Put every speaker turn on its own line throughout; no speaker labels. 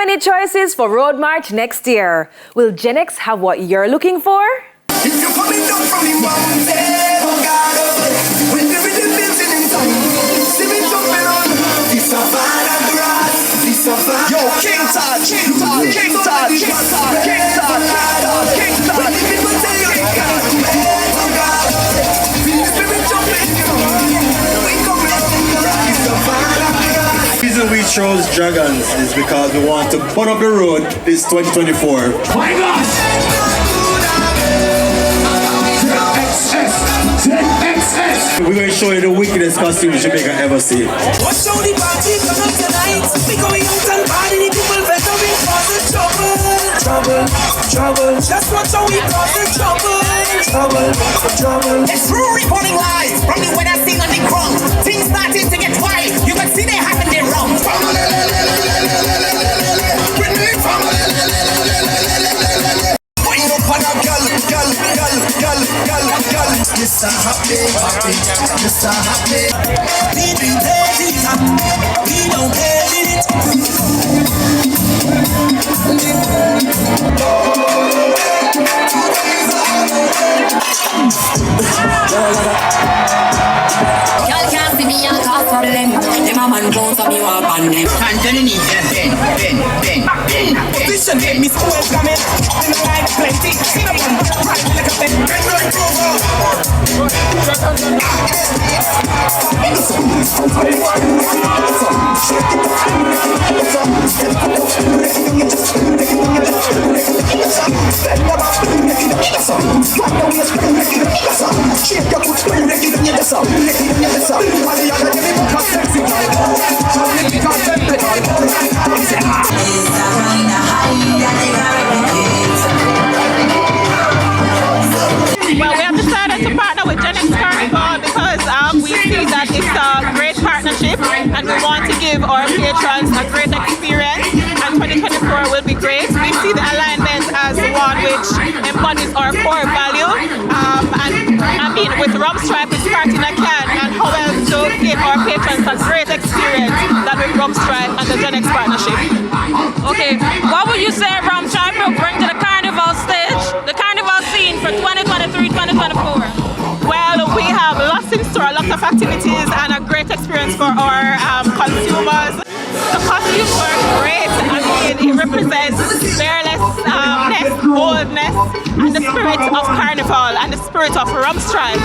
many choices for Road March next year. Will Gen X have what you're looking for?
If you're coming down from the mountain, oh God, when the rhythm building in town, see me jumping on the savannah grass, the savannah. Yo, King Todd, King Todd, King Todd, King Todd, King Todd, King Todd. When the people tell you they can't do it, oh God, feel the spirit jumping, we coming on the savannah grass.
The reason we chose Dragons is because we want to burn up the road this 2024.
My gosh!
We're going to show you the wickedest costume Jamaica ever seen.
Watch how the party come up tonight. We going out and party, the people better be for the trouble. Trouble, trouble. Just watch how we cause the trouble. Trouble, trouble. It's true reporting lies from the weather scene on the ground. Things starting to get wild. You can see they happen there wrong. Yes, I'm happy, happy. Yes, I'm happy. We bring it, we don't get it.
Y'all can't see me, y'all cause problem. Them a man bones of me want ban them. And then you need them, Ben.
Position made me school coming. In the life plenty. See the one right like a pen. Ben right over.
Well, we have decided to partner with Gen X Carnival because we see that it's a great partnership and we want to give our patrons a great experience, and 2024 will be great. We see the alignment as one which embodies our core value, and I mean with Rum Stripe it's part in a can, and how else to give our patrons a great experience than with Rum Stripe and the Gen X partnership.
Okay, what would you say Rum Stripe will bring to the carnival stage, the carnival scene for 2023-2024?
Well, we have lots in store, lots of activities and a great experience for our consumers. The costumes were great. I mean, it represents fearlessness, boldness, and the spirit of carnival and the spirit of Rum Stripe.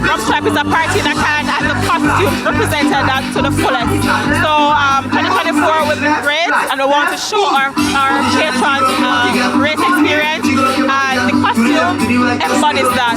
Rum Stripe is a party in a can, and the costume represented that to the fullest. So 2024 will be great, and we want to show our patrons a great experience, and the costume embodies that.